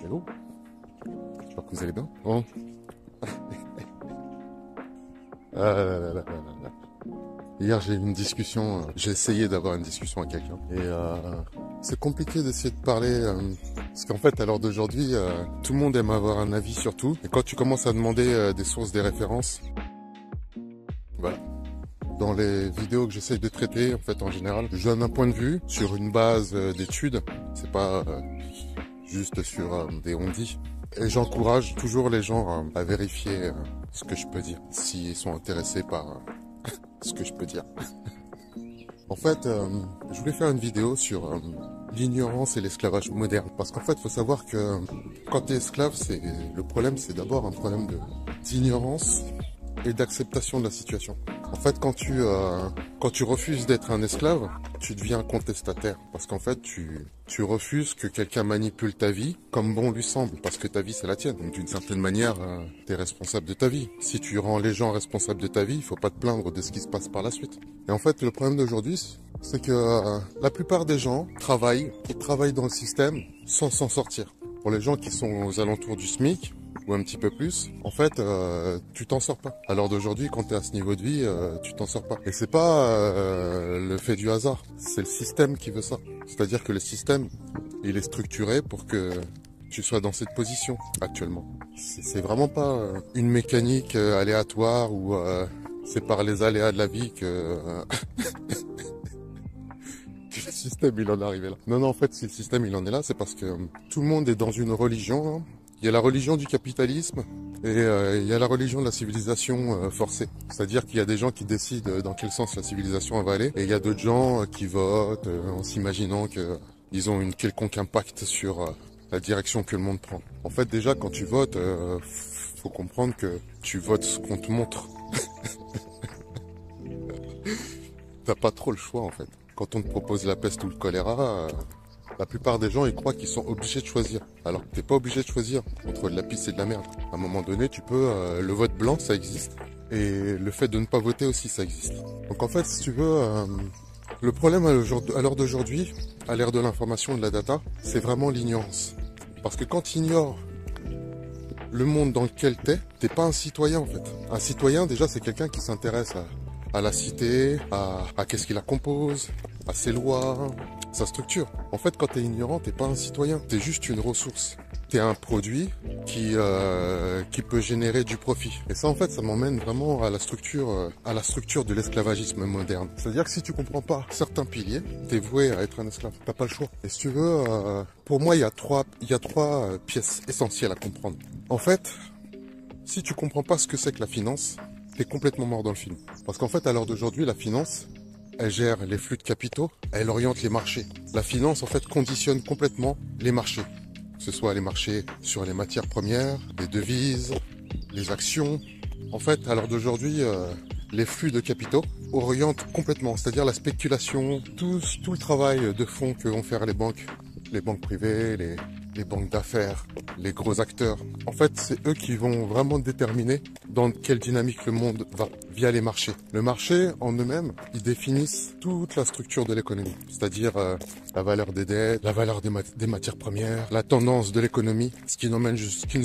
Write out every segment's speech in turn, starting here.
Hello, j'espère que vous allez bien. Bon. Là. Hier j'ai eu une discussion, j'ai essayé d'avoir une discussion avec quelqu'un et c'est compliqué d'essayer de parler parce qu'en fait à l'heure d'aujourd'hui tout le monde aime avoir un avis sur tout et quand tu commences à demander des sources, des références, voilà. Dans les vidéos que j'essaye de traiter, en fait en général, je donne un point de vue sur une base d'études, c'est pas juste sur des on-dit. Et j'encourage toujours les gens à vérifier ce que je peux dire, s'ils sont intéressés par ce que je peux dire. En fait, je voulais faire une vidéo sur l'ignorance et l'esclavage moderne. Parce qu'en fait, il faut savoir que quand tu es esclave, le problème, c'est d'abord un problème d'ignorance et d'acceptation de la situation. En fait, quand tu refuses d'être un esclave, tu deviens contestataire. Parce qu'en fait, tu refuses que quelqu'un manipule ta vie comme bon lui semble. Parce que ta vie, c'est la tienne. Donc, d'une certaine manière, tu es responsable de ta vie. Si tu rends les gens responsables de ta vie, il faut pas te plaindre de ce qui se passe par la suite. Et en fait, le problème d'aujourd'hui, c'est que la plupart des gens travaillent dans le système sans s'en sortir. Pour les gens qui sont aux alentours du SMIC, ou un petit peu plus, en fait, tu t'en sors pas. À l'heure d'aujourd'hui, quand tu es à ce niveau de vie, tu t'en sors pas. Et c'est pas le fait du hasard, c'est le système qui veut ça. C'est-à-dire que le système, il est structuré pour que tu sois dans cette position actuellement. C'est vraiment pas une mécanique aléatoire ou c'est par les aléas de la vie que le système il en est arrivé là. Non, en fait, si le système il en est là, c'est parce que tout le monde est dans une religion, hein. Il y a la religion du capitalisme et il y a la religion de la civilisation forcée. C'est-à-dire qu'il y a des gens qui décident dans quel sens la civilisation va aller et il y a d'autres gens qui votent en s'imaginant qu'ils ont une quelconque impact sur la direction que le monde prend. En fait, déjà, quand tu votes, faut comprendre que tu votes ce qu'on te montre. T'as pas trop le choix, en fait. Quand on te propose la peste ou le choléra... La plupart des gens, ils croient qu'ils sont obligés de choisir. Alors que t'es pas obligé de choisir entre de la pisse et de la merde. À un moment donné, tu peux... le vote blanc, ça existe. Et le fait de ne pas voter aussi, ça existe. Donc en fait, si tu veux... le problème à l'heure d'aujourd'hui, à l'ère de l'information et de la data, c'est vraiment l'ignorance. Parce que quand tu ignores le monde dans lequel t'es pas un citoyen en fait. Un citoyen, déjà, c'est quelqu'un qui s'intéresse à la cité, à qu'est-ce qui la compose, à ses lois, sa structure. En fait, quand t'es ignorant, t'es pas un citoyen, t'es juste une ressource. T'es un produit qui peut générer du profit. Et ça, en fait, ça m'emmène vraiment à la structure de l'esclavagisme moderne. C'est-à-dire que si tu comprends pas certains piliers, t'es voué à être un esclave. T'as pas le choix. Et si tu veux, pour moi, il y a trois pièces essentielles à comprendre. En fait, si tu comprends pas ce que c'est que la finance, t'es complètement mort dans le film. Parce qu'en fait, à l'heure d'aujourd'hui, la finance, elle gère les flux de capitaux, elle oriente les marchés. La finance, en fait, conditionne complètement les marchés. Que ce soit les marchés sur les matières premières, les devises, les actions. En fait, à l'heure d'aujourd'hui, les flux de capitaux orientent complètement. C'est-à-dire la spéculation, tout le travail de fond que vont faire les banques privées, les banques d'affaires, les gros acteurs. En fait, c'est eux qui vont vraiment déterminer dans quelle dynamique le monde va via les marchés. Le marché, en eux-mêmes, ils définissent toute la structure de l'économie. C'est-à-dire la valeur des dettes, la valeur des matières premières, la tendance de l'économie, ce qui nous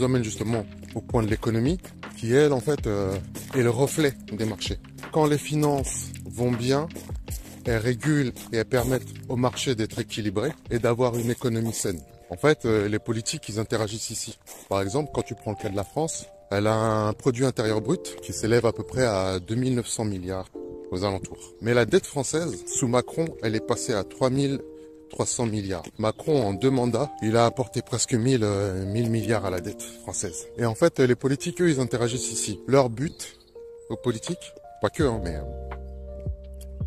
emmène justement au point de l'économie, qui elle, en fait, est le reflet des marchés. Quand les finances vont bien, elles régulent et elles permettent au marché d'être équilibré et d'avoir une économie saine. En fait, les politiques, ils interagissent ici. Par exemple, quand tu prends le cas de la France, elle a un produit intérieur brut qui s'élève à peu près à 2900 milliards aux alentours. Mais la dette française, sous Macron, elle est passée à 3300 milliards. Macron, en 2 mandats, il a apporté presque 1000 milliards à la dette française. Et en fait, les politiques, eux, ils interagissent ici. Leur but, aux politiques, pas que, hein, mais...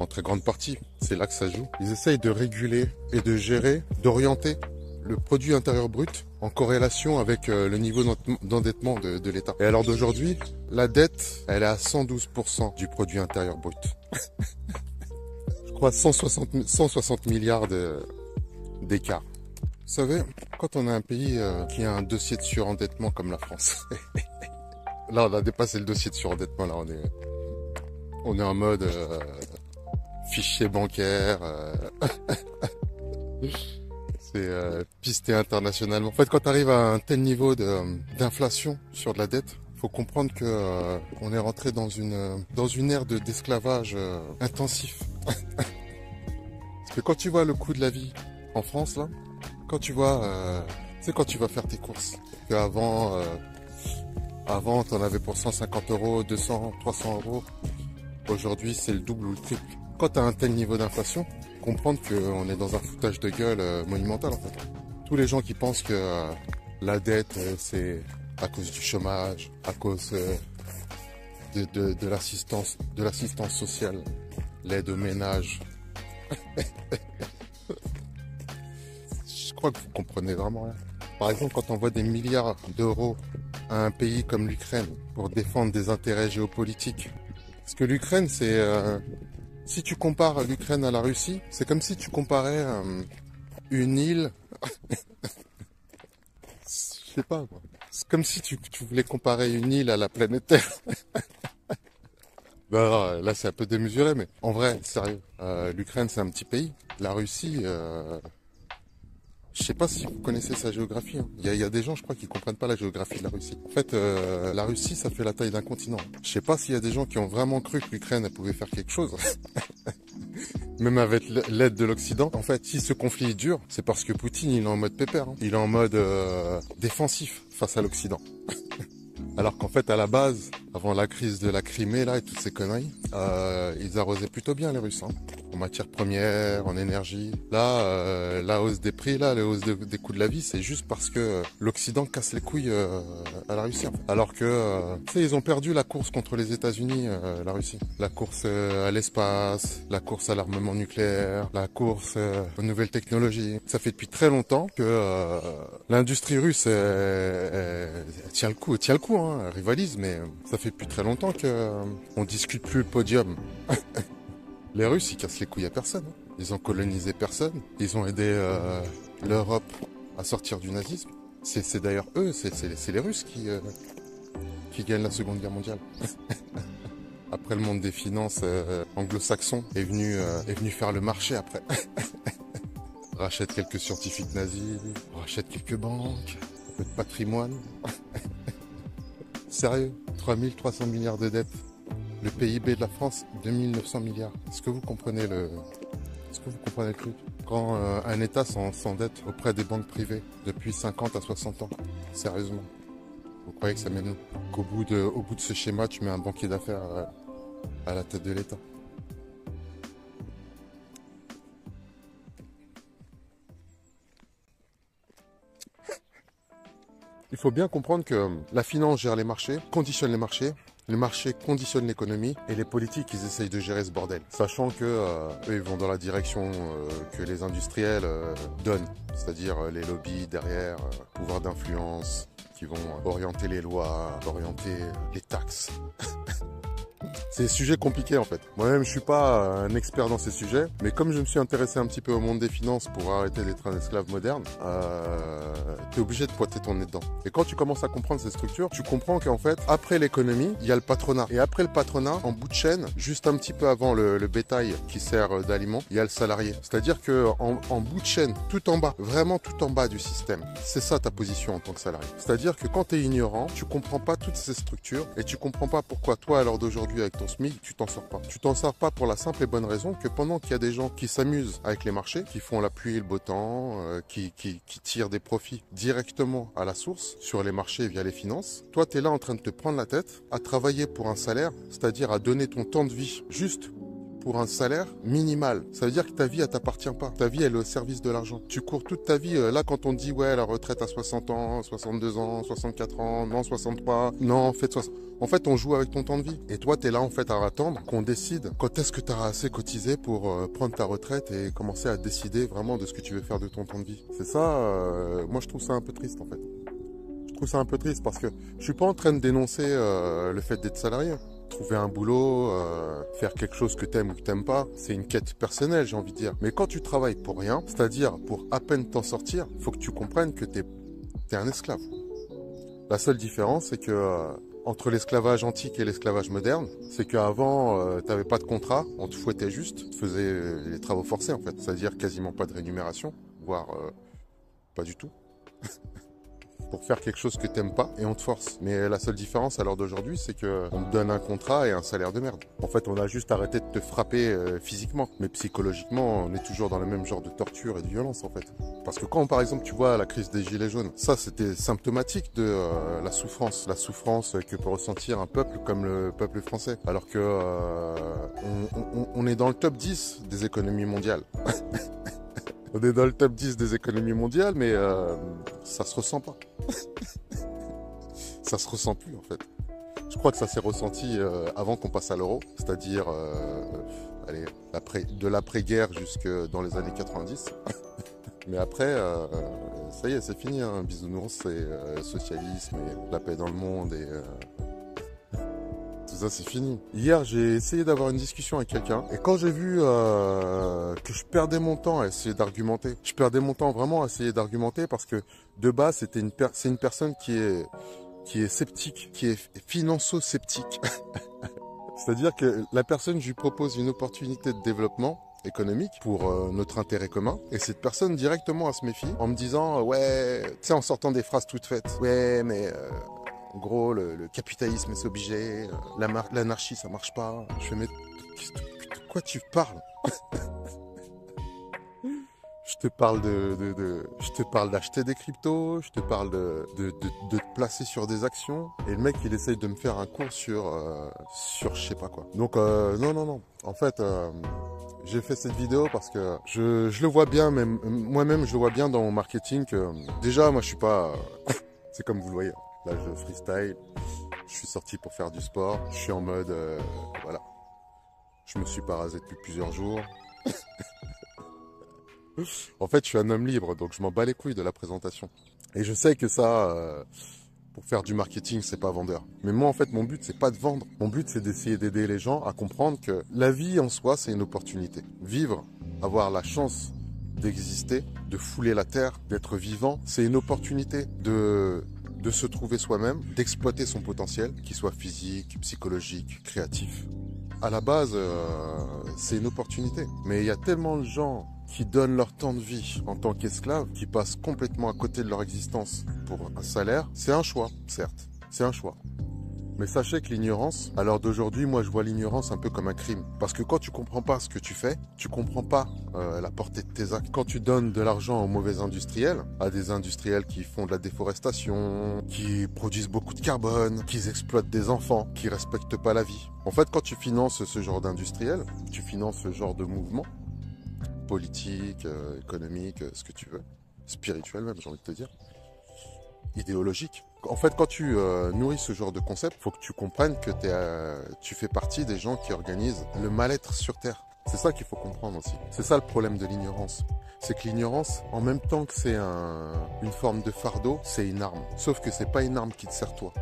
en très grande partie, c'est là que ça joue. Ils essayent de réguler et de gérer, d'orienter le produit intérieur brut en corrélation avec le niveau d'endettement de l'État. Et alors d'aujourd'hui, la dette, elle est à 112% du produit intérieur brut. Je crois 160 milliards d'écart. Vous savez, quand on a un pays qui a un dossier de surendettement comme la France, là on a dépassé le dossier de surendettement, là on est en mode... fichier bancaire, C'est pisté internationalement. En fait, quand tu arrives à un tel niveau d'inflation sur de la dette, faut comprendre que on est rentré dans une ère d'esclavage intensif. Parce que quand tu vois le coût de la vie en France, là, quand tu vois, c'est quand tu vas faire tes courses. Que avant, t'en avais pour 150 euros, 200, 300 euros. Aujourd'hui, c'est le double ou le triple. Quand tu as un tel niveau d'inflation, comprendre qu'on est dans un foutage de gueule monumental, en fait. Tous les gens qui pensent que la dette, c'est à cause du chômage, à cause de l'assistance sociale, l'aide au ménage. Je crois que vous comprenez vraiment rien. Par exemple, quand on voit des milliards d'euros à un pays comme l'Ukraine pour défendre des intérêts géopolitiques. Parce que l'Ukraine, c'est... si tu compares l'Ukraine à la Russie, c'est comme si tu comparais une île... Je sais pas, quoi. C'est comme si tu voulais comparer une île à la planète Terre. Non, là, c'est un peu démesuré, mais en vrai, sérieux. L'Ukraine, c'est un petit pays. La Russie... Je sais pas si vous connaissez sa géographie. Hein. Il y a des gens, je crois, qui comprennent pas la géographie de la Russie. En fait, la Russie, ça fait la taille d'un continent. Je sais pas s'il y a des gens qui ont vraiment cru que l'Ukraine elle pouvait faire quelque chose. Même avec l'aide de l'Occident. En fait, si ce conflit dure, c'est parce que Poutine, il est en mode pépère. Hein. Il est en mode défensif face à l'Occident. Alors qu'en fait, à la base, avant la crise de la Crimée, là, et toutes ces conneries, ils arrosaient plutôt bien les Russes. Hein. En matière première, en énergie. Là, la hausse des prix, là, la hausse des coûts de la vie, c'est juste parce que l'Occident casse les couilles à la Russie. En fait. Alors que, tu sais, ils ont perdu la course contre les États-Unis, la Russie. La course à l'espace, la course à l'armement nucléaire, la course aux nouvelles technologies. Ça fait depuis très longtemps que l'industrie russe elle tient le coup, hein, elle rivalise, mais ça fait depuis très longtemps que on discute plus le podium. Les Russes, ils cassent les couilles à personne. Hein. Ils ont colonisé personne. Ils ont aidé l'Europe à sortir du nazisme. C'est d'ailleurs eux, c'est les Russes qui gagnent la Seconde Guerre mondiale. Après, le monde des finances anglo-saxon est venu faire le marché après. Rachète quelques scientifiques nazis, rachète quelques banques, un peu de patrimoine. Sérieux, 3300 milliards de dettes. Le PIB de la France, 2900 milliards. Est-ce que vous comprenez le truc? Quand un État s'endette auprès des banques privées depuis 50 à 60 ans, sérieusement, vous croyez que ça mène où? Qu'au bout de ce schéma, tu mets un banquier d'affaires à la tête de l'État? Il faut bien comprendre que la finance gère les marchés, conditionne les marchés conditionnent l'économie et les politiques, ils essayent de gérer ce bordel. Sachant que eux, ils vont dans la direction que les industriels donnent, c'est-à-dire les lobbies derrière, pouvoir d'influence, qui vont orienter les lois, orienter les taxes. C'est des sujets compliqués en fait. Moi-même, je suis pas un expert dans ces sujets, mais comme je me suis intéressé un petit peu au monde des finances pour arrêter d'être un esclave moderne, t'es obligé de pointer ton nez dedans. Et quand tu commences à comprendre ces structures, tu comprends qu'en fait, après l'économie, il y a le patronat. Et après le patronat, en bout de chaîne, juste un petit peu avant le bétail qui sert d'aliment, il y a le salarié. C'est-à-dire que en bout de chaîne, tout en bas, vraiment tout en bas du système, c'est ça ta position en tant que salarié. C'est-à-dire que quand tu es ignorant, tu comprends pas toutes ces structures et tu comprends pas pourquoi toi, à l'heure d'aujourd'hui, avec ton SMIC, tu t'en sors pas. Tu t'en sors pas pour la simple et bonne raison que pendant qu'il y a des gens qui s'amusent avec les marchés, qui font la pluie et le beau temps, qui tirent des profits directement à la source sur les marchés via les finances, toi tu es là en train de te prendre la tête à travailler pour un salaire, c'est-à-dire à donner ton temps de vie juste pour un salaire minimal. Ça veut dire que ta vie, elle t'appartient pas. Ta vie, elle est au service de l'argent. Tu cours toute ta vie. Là, quand on te dit, ouais, la retraite à 60 ans, 62 ans, 64 ans, non, 63, non, faites 60. En fait, on joue avec ton temps de vie. Et toi, t'es là, en fait, à attendre qu'on décide quand est-ce que tu auras assez cotisé pour prendre ta retraite et commencer à décider vraiment de ce que tu veux faire de ton temps de vie. C'est ça, moi, je trouve ça un peu triste, en fait. Je trouve ça un peu triste parce que je suis pas en train de dénoncer le fait d'être salarié. Trouver un boulot, faire quelque chose que t'aimes ou que t'aimes pas, c'est une quête personnelle, j'ai envie de dire. Mais quand tu travailles pour rien, c'est-à-dire pour à peine t'en sortir, faut que tu comprennes que t'es un esclave. La seule différence, c'est que entre l'esclavage antique et l'esclavage moderne, c'est qu'avant, t'avais pas de contrat, on te fouettait juste, tu faisais les travaux forcés en fait, c'est-à-dire quasiment pas de rémunération, voire pas du tout. Pour faire quelque chose que t'aimes pas et on te force. Mais la seule différence à l'heure d'aujourd'hui, c'est que on te donne un contrat et un salaire de merde. En fait, on a juste arrêté de te frapper physiquement. Mais psychologiquement, on est toujours dans le même genre de torture et de violence, en fait. Parce que quand, par exemple, tu vois la crise des Gilets jaunes, ça, c'était symptomatique de la souffrance. La souffrance que peut ressentir un peuple comme le peuple français. Alors que on est dans le top 10 des économies mondiales. On est dans le top 10 des économies mondiales, mais ça se ressent pas. Ça se ressent plus, en fait. Je crois que ça s'est ressenti avant qu'on passe à l'euro, c'est-à-dire allez, de l'après-guerre jusque dans les années 90. Mais après, ça y est, c'est fini, hein. Bisounours, c'est socialisme et la paix dans le monde et... Tout ça, c'est fini. Hier, j'ai essayé d'avoir une discussion avec quelqu'un. Et quand j'ai vu que je perdais mon temps à essayer d'argumenter, je perdais mon temps vraiment à essayer d'argumenter parce que de base, c'est une personne qui est sceptique, qui est financo-sceptique. C'est-à-dire que la personne, je lui propose une opportunité de développement économique pour notre intérêt commun. Et cette personne directement, elle se méfie en me disant, ouais, tu sais, en sortant des phrases toutes faites. Ouais, mais... en gros, le capitalisme, c'est obligé. L'anarchie, ça marche pas. Je fais, mais de quoi tu parles? Je te parle je te parle d'acheter des cryptos, je te parle de te placer sur des actions. Et le mec, il essaye de me faire un cours sur je sais pas quoi. Donc, non. En fait, j'ai fait cette vidéo parce que je le vois bien, même moi-même, je le vois bien dans mon marketing que, déjà, moi, je suis pas, c'est comme vous le voyez. Là, je freestyle, je suis sorti pour faire du sport, je suis en mode, voilà. Je me suis pas rasé depuis plusieurs jours. En fait, je suis un homme libre, donc je m'en bats les couilles de la présentation. Et je sais que ça, pour faire du marketing, c'est pas vendeur. Mais moi, en fait, mon but, c'est pas de vendre. Mon but, c'est d'essayer d'aider les gens à comprendre que la vie en soi, c'est une opportunité. Vivre, avoir la chance d'exister, de fouler la terre, d'être vivant, c'est une opportunité de se trouver soi-même, d'exploiter son potentiel, qu'il soit physique, psychologique, créatif. À la base, c'est une opportunité. Mais il y a tellement de gens qui donnent leur temps de vie en tant qu'esclaves, qui passent complètement à côté de leur existence pour un salaire. C'est un choix, certes. C'est un choix. Mais sachez que l'ignorance, à l'heure d'aujourd'hui, moi je vois l'ignorance un peu comme un crime. Parce que quand tu comprends pas ce que tu fais, tu comprends pas la portée de tes actes. Quand tu donnes de l'argent aux mauvais industriels, à des industriels qui font de la déforestation, qui produisent beaucoup de carbone, qui exploitent des enfants, qui respectent pas la vie. En fait, quand tu finances ce genre d'industriel, tu finances ce genre de mouvement, politique, économique, ce que tu veux, spirituel même, j'ai envie de te dire, idéologique. En fait, quand tu nourris ce genre de concept, faut que tu comprennes que tu fais partie des gens qui organisent le mal-être sur Terre. C'est ça qu'il faut comprendre aussi. C'est ça le problème de l'ignorance. C'est que l'ignorance, en même temps que c'est une forme de fardeau, c'est une arme. Sauf que c'est pas une arme qui te sert toi.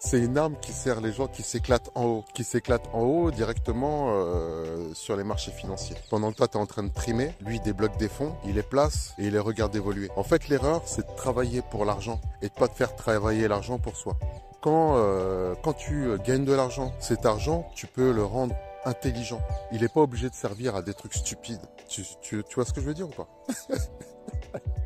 C'est une arme qui sert les gens qui s'éclatent en haut. Qui s'éclatent en haut directement sur les marchés financiers. Pendant que toi, tu es en train de trimer, lui, il débloque des fonds, il les place et il les regarde évoluer. En fait, l'erreur, c'est de travailler pour l'argent et de pas de faire travailler l'argent pour soi. Quand tu gagnes de l'argent, cet argent, tu peux le rendre intelligent. Il n'est pas obligé de servir à des trucs stupides. Tu vois ce que je veux dire ou pas?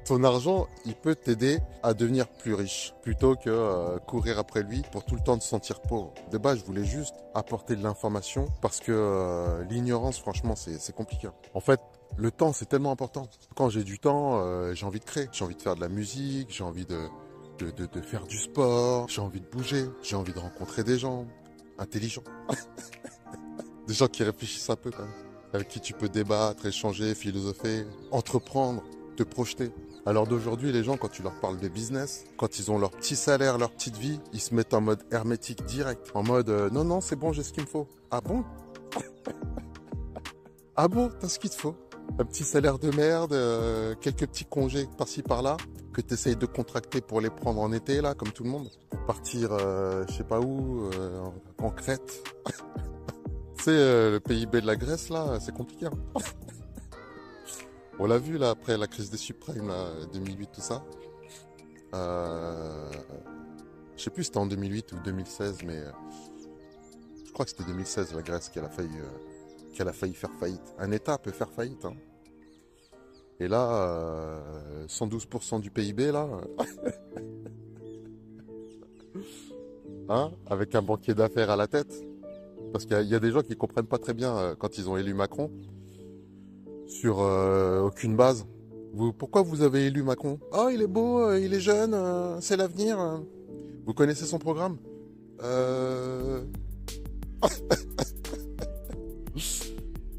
Ton argent, il peut t'aider à devenir plus riche, plutôt que courir après lui pour tout le temps te sentir pauvre. De base, je voulais juste apporter de l'information parce que l'ignorance, franchement, c'est compliqué. En fait, le temps, c'est tellement important. Quand j'ai du temps, j'ai envie de créer, j'ai envie de faire de la musique, j'ai envie de faire du sport, j'ai envie de bouger, j'ai envie de rencontrer des gens intelligents. Des gens qui réfléchissent un peu quand même, avec qui tu peux débattre, échanger, philosopher, entreprendre, te projeter. Alors d'aujourd'hui, les gens, quand tu leur parles de business, quand ils ont leur petit salaire, leur petite vie, ils se mettent en mode hermétique direct. En mode, non, c'est bon, j'ai ce qu'il me faut. Ah bon? Ah bon, t'as ce qu'il te faut? Un petit salaire de merde, quelques petits congés par-ci par-là, que tu essayes de contracter pour les prendre en été, là, comme tout le monde. Pour partir, je sais pas où, en Crète. Tu sais, le PIB de la Grèce, là, c'est compliqué. Hein. On l'a vu, là, après la crise des subprimes, là, 2008, tout ça. Je sais plus si c'était en 2008 ou 2016, mais je crois que c'était 2016, la Grèce, qu'elle a failli faire faillite. Un État peut faire faillite, hein. Et là, 112% du PIB, là, hein, avec un banquier d'affaires à la tête. Parce qu'il y a des gens qui comprennent pas très bien quand ils ont élu Macron sur aucune base. Pourquoi vous avez élu Macron? Oh, il est beau, il est jeune, c'est l'avenir. Vous connaissez son programme?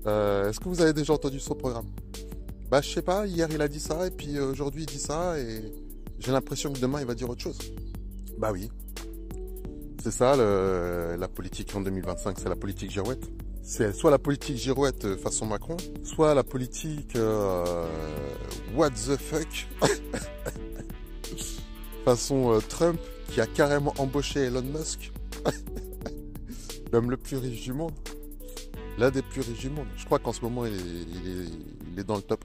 Est-ce que vous avez déjà entendu son programme? Bah, je sais pas, hier il a dit ça, et puis aujourd'hui il dit ça, et j'ai l'impression que demain il va dire autre chose. Bah oui, c'est ça la politique en 2025, c'est la politique girouette. C'est soit la politique girouette façon Macron, soit la politique what the fuck façon Trump qui a carrément embauché Elon Musk, l'homme le plus riche du monde. L'un des plus riches du monde. Je crois qu'en ce moment, il est dans le top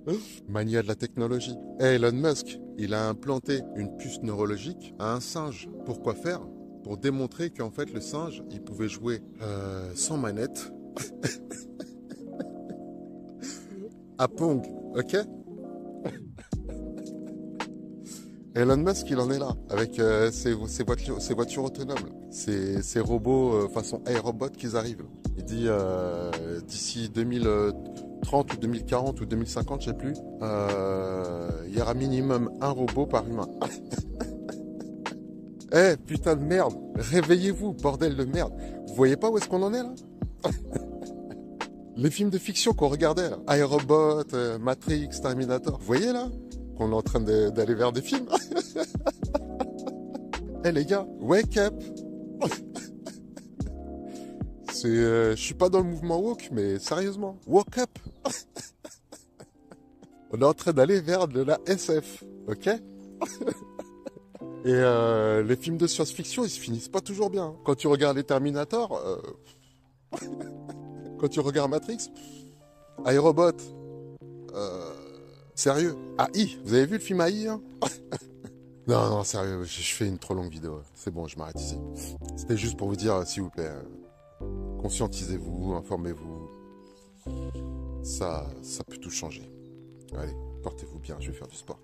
1. Mania de la technologie. Hey, Elon Musk, il a implanté une puce neurologique à un singe. Pourquoi faire? Pour démontrer qu'en fait, le singe, il pouvait jouer sans manette à Pong. Ok? Elon Musk, il en est là, avec ses voitures autonomes, ces robots façon iRobot qui arrivent. Il dit d'ici 2030 ou 2040 ou 2050, je sais plus, il y aura minimum un robot par humain. Eh, putain de merde, réveillez-vous, bordel de merde. Vous voyez pas où est-ce qu'on en est là? Les films de fiction qu'on regardait, là, iRobot, Matrix, Terminator, vous voyez là qu'on est en train d'aller vers des films? Eh les gars, wake up. Je suis pas dans le mouvement woke, mais sérieusement, woke up. On est en train d'aller vers de la SF, ok? Et les films de science-fiction, ils se finissent pas toujours bien. Quand tu regardes les Terminator, quand tu regardes Matrix, iRobot, sérieux, AI, vous avez vu le film AI hein? Non, non, sérieux, je fais une trop longue vidéo. C'est bon, je m'arrête ici. C'était juste pour vous dire, s'il vous plaît, conscientisez-vous, informez-vous. Ça peut tout changer. Allez, portez-vous bien, je vais faire du sport.